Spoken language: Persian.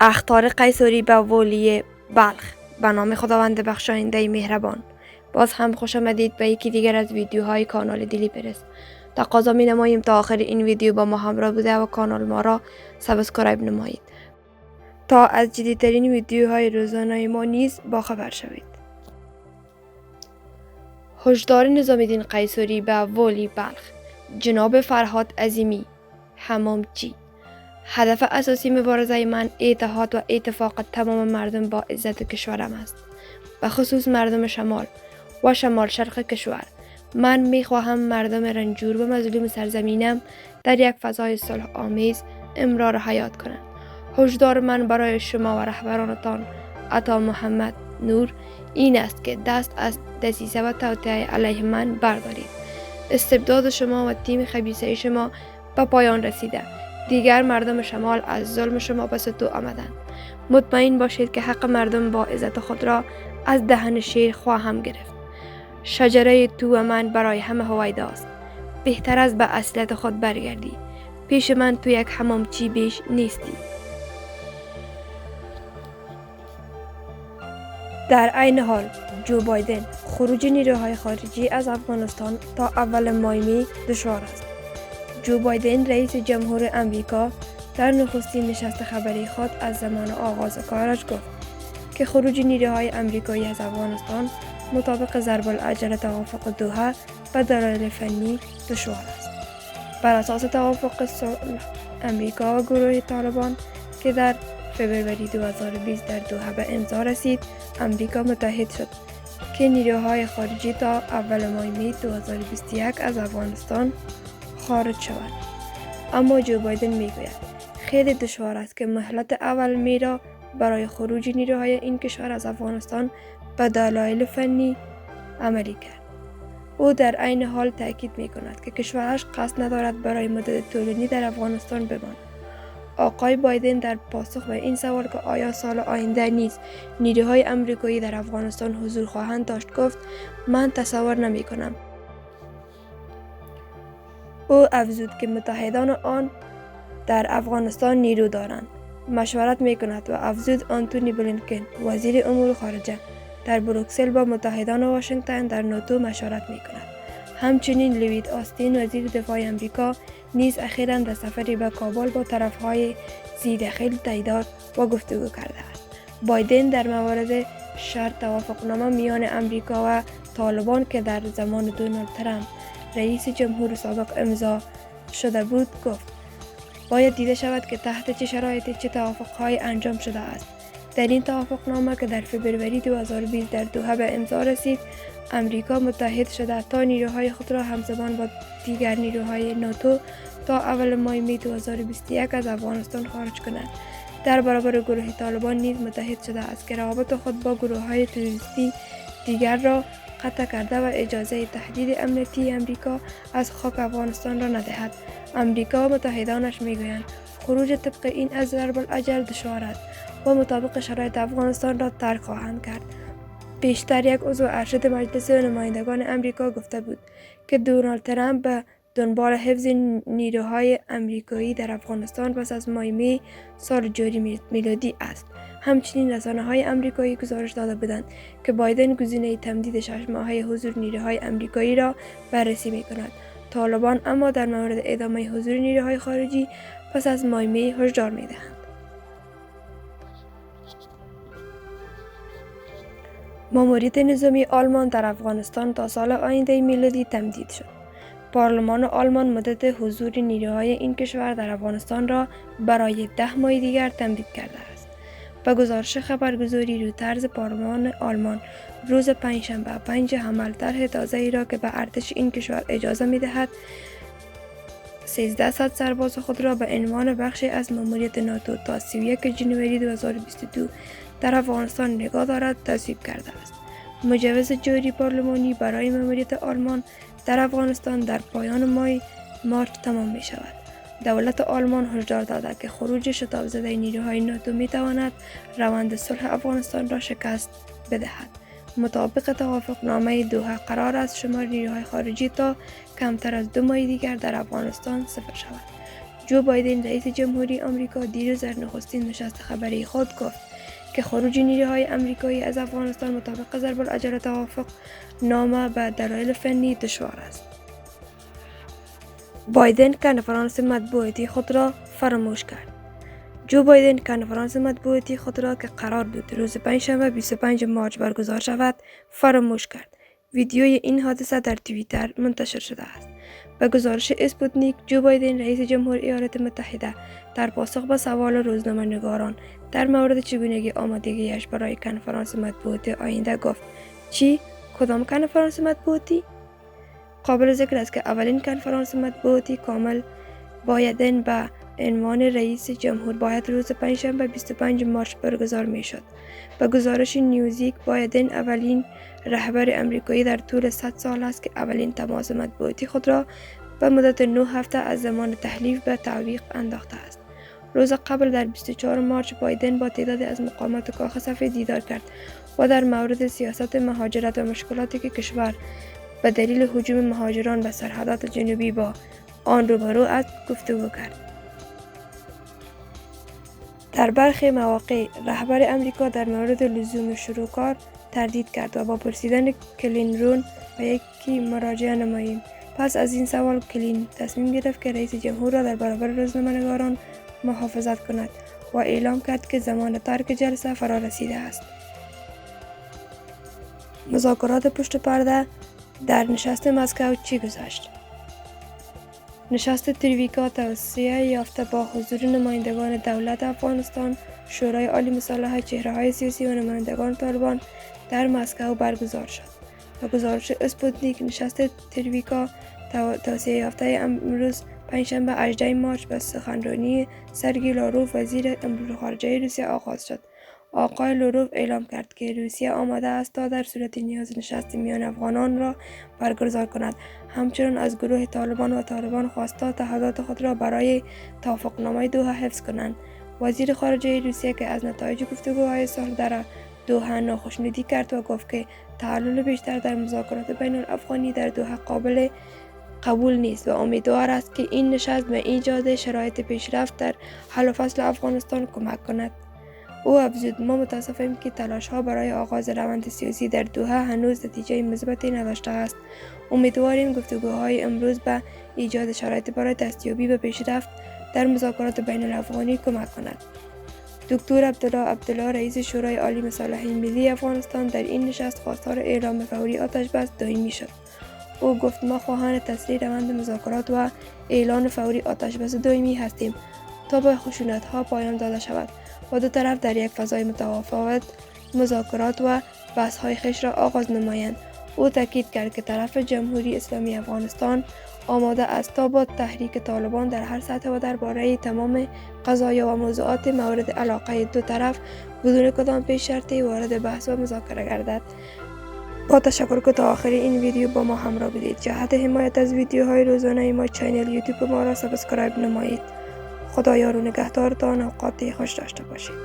اخطار قیصری به والی بلخ. به نام خداوند بخشاینده مهربان. باز هم خوش آمدید به یکی دیگر از ویدیوهای کانال دیلی پرس. تقاضا می نماییم تا آخر این ویدیو با ما همراه بوده و کانال ما را سابسکرایب نمایید تا از جدیدترین ویدیوهای روزانه ما نیز باخبر شوید. هشدار نظامالدین قیصری به والی بلخ. جناب فرهاد عظیمی، حمامچی: هدف اساسی مبارزه من اتحاد و اتفاق تمام مردم با عزت کشورم است، به خصوص مردم شمال و شمال شرق کشور. من میخواهم مردم رنجور و مظلوم سرزمینم در یک فضای صلح آمیز امرار حیات کنند. هشدار من برای شما و رهبرانتان عطا محمد نور این است که دست از دسیسه و توطئه علیه من بردارید. استبداد شما و تیم خبیثه شما به پایان رسیده. دیگر مردم شمال از ظلم شما به سطوح آمدند. مطمئن باشید که حق مردم با عزت خود را از دهن شیر خواهم گرفت. شجره تو من برای همه هویداست. بهتر از به اصلیت خود برگردی. پیش من تو یک حمامچی بیش نیستی. در عین حال جو بایدن: خروج نیروهای خارجی از افغانستان تا اول مای دشوار است. جو بایدن رئیس جمهور امریکا در نخستین نشست خبری خود از زمان آغاز کارش گفت که خروج نیروهای امریکایی از افغانستان مطابق ضرب العجل توافق دوحه به دلایل فنی دشوار است. بر اساس توافق صلح امریکا و گروه طالبان که در فوریه 2020 در دوحه به امضا رسید، امریکا متحد شد که نیروهای خارجی تا اول مای 2021 از افغانستان خارج شود. اما جو بایدن میگوید خیلی دشوار است که مهلت اول می را برای خروج نیروهای این کشور از افغانستان به دلایل فنی عملی کرد. او در عین حال تاکید می کند که کشورش قصد ندارد برای مدت طولانی در افغانستان بماند. آقای بایدن در پاسخ به این سوال که آیا سال آینده نیز نیروهای امریکایی در افغانستان حضور خواهند داشت گفت: من تصور نمی کنم. او افزود که متحدان آن در افغانستان نیرو دارند. مشورت می کند و افزود آنتونی بلینکن وزیر امور خارجه در بروکسل با متحدان واشنگتن در ناتو مشورت می کند. همچنین لوید آستین وزیر دفاع امریکا نیز اخیراً در سفری به کابل با طرفهای ذی‌دخیل دیدار و گفتگو کرده است. بایدن در مورد شرط توافقنامه میان امریکا و طالبان که در زمان دونالد ترامپ رئیس جمهور سابق امضا شده بود گفت: باید دیده شود که تحت چه شرایطی چه توافق‌هایی انجام شده است. در این توافقنامه که در فوریه 2020 در دوحه به امضا رسید، امریکا متحد شده تا نیروهای خود را همزمان با دیگر نیروهای ناتو تا اول مای 2021 از افغانستان خارج کند. در برابر گروه طالبان نیز متحد شده است که روابط خود با گروه‌های تروریستی دیگر را قطع کرده و اجازه تهدید امنیتی امریکا از خاک افغانستان را ندهد. امریکا و متحدانش میگویند خروج طبق این از ضرب العجل دشوار است و مطابق شرایط افغانستان را ترک خواهند کرد. پیشتر یک عضو ارشد مجلس نمایندگان امریکا گفته بود که دونالد ترامپ به دنبال حفظ نیروهای امریکایی در افغانستان پس از مای سال جاری میلادی است. همچنین رسانه‌های امریکایی گزارش داده بودند که بایدن گزینه تمدید 6 ماهه حضور نیروهای امریکایی را بررسی می‌کند. طالبان اما در مورد ادامه حضور نیروهای خارجی پس از مای هشدار می‌دهند. ماموریت نظامی آلمان در افغانستان تا سال آینده میلادی تمدید شد. پارلمان آلمان مدت حضور نیروهای این کشور در افغانستان را برای 10 ماه دیگر تمدید کرده است. به گزارش خبرگزاری رویترز، پارلمان آلمان روز پنجشنبه 5 حمل طرح تازه‌ای را که به ارتش این کشور اجازه می‌دهد 1300 سرباز خود را به عنوان بخشی از ماموریت ناتو تا 31 ژانویه 2022 در افغانستان نگاه دارد تصویب کرده است. مجوز جاری پارلمانی برای ماموریت آلمان در افغانستان در پایان مارچ تمام می شود. دولت آلمان هشدار داده که خروج شتاب زده نیروهای ناتو می تواند روند صلح افغانستان را شکست بدهد. مطابق توافقنامه دوحه قرار است شمار نیروهای خارجی تا کمتر از 2 ماه دیگر در افغانستان صفر شود. جو بایدن رئیس جمهوری آمریکا دیروز در نخستین نشست خبری خود گفت که خروج نیروهای آمریکایی از افغانستان مطابق ضرب الاجل توافق نامه به دلایل فنی دشوار است. بایدن کنفرانس مطبوعاتی خود را فراموش کرد. جو بایدن کنفرانس مطبوعاتی خود را که قرار بود روز پنجشنبه 25 مارس برگزار شود فراموش کرد. ویدیوی این حادثه در توییتر منتشر شده است. به گزارش اسپوتنیک، جو بایدن رئیس جمهوری ایالات متحده در پاسخ به سوال روزنامه‌نگاران در مورد چگونگی آمادگیش برای کنفرانس مطبوعاتی آینده گفت: چی؟ کدام کنفرانس مطبوعاتی؟ قابل ذکر است که اولین کنفرانس مطبوعاتی کامل بایدن به عنوان رئیس جمهور باید روز پنجشنبه 25 مارس برگزار می شد. به گزارش نیوزویک، بایدن اولین رهبر آمریکایی در طول 100 سال است که اولین تماس مطبوعاتی خود را به مدت 9 هفته از زمان تحلیف به تعویق انداخته است. روز قبل در 24 مارس بایدن با تعدادی از مقامات کاخ سفید دیدار کرد و در مورد سیاست مهاجرت و مشکلاتی که کشور به دلیل هجوم مهاجران به سرحدات جنوبی با آن روبرو است گفتگو کرد. در برخی مواقع رهبر آمریکا در مورد لزوم شروع کار تردید کرد و با پرسیدن کلین به یکی مراجعه نماییم. پس از این سوال کلین تصمیم گرفت که رئیس جمهور را در برابر روزنامه‌نگاران محافظت کند و اعلام کرد که زمان ترک جلسه فرا رسیده است. مذاکرات پشت پرده در نشست مسکو چی گذشت؟ نشست ترویکا توسعه یافته با حضور نمایندگان دولت افغانستان، شورای عالی مصالحه، چهره‌های سیاسی و نمایندگان طالبان در مسکو برگزار شد. با گزارش اسپوتنیک، نشست ترویکا توسعه یافته امروز پنجشنبه 18 مارس به سخنرانی سرگئی لاروف، وزیر امور خارجه روسیه آغاز شد. آقای لاروف اعلام کرد که روسیه آماده است تا در صورت نیاز نشست میان افغانان را برگزار کند. همچنین از گروه طالبان خواست تا تعهدات خود را برای توافقنامه دوحه حفظ کنند. وزیر خارجه روسیه که از نتایج گفتگوهای صلح در دوحه ناخشنودی کرد و گفت که تعلل بیشتر در مذاکرات بین الافغانی در دوحه قابل قبول نیست و امیدوار است که این نشست به ایجاد شرایط پیشرفت در حل و فصل افغانستان کمک کند. او افزود: ما متاسفیم که تلاش‌ها برای آغاز روند سیاسی در دوحه هنوز نتیجه مثبتی نداشته است. امیدواریم گفتگوهای امروز به ایجاد شرایط برای دستیابی به پیشرفت در مذاکرات بین الافغانی کمک کند. دکتر عبدالله رئیس شورای عالی مصالحه ملی افغانستان در این نشست خواستار اعلام فوری آتش بس دائمی شد. او گفت: ما خواهان تسریع روند مذاکرات و اعلان فوری آتش بس دائمی هستیم تا به خشونت‌ها پایان داده شود و دو طرف در یک فضای متفاوت مذاکرات و بحث‌های خویش را آغاز نمایند. او تاکید کرد که طرف جمهوری اسلامی افغانستان آماده است تا با تحریک طالبان در هر سطح و درباره تمام قضایا و موضوعات مورد علاقه دو طرف بدون کدام پیش شرطی وارد بحث و مذاکره گردد. با تشکر که تا آخر این ویدیو با ما همراه بودید. جهت حمایت از ویدیوهای روزانه ما چینل یوتیوب ما را سابسکرایب نمایید. خدایا رو نگهدارتان، اوقات خوش داشته باشید.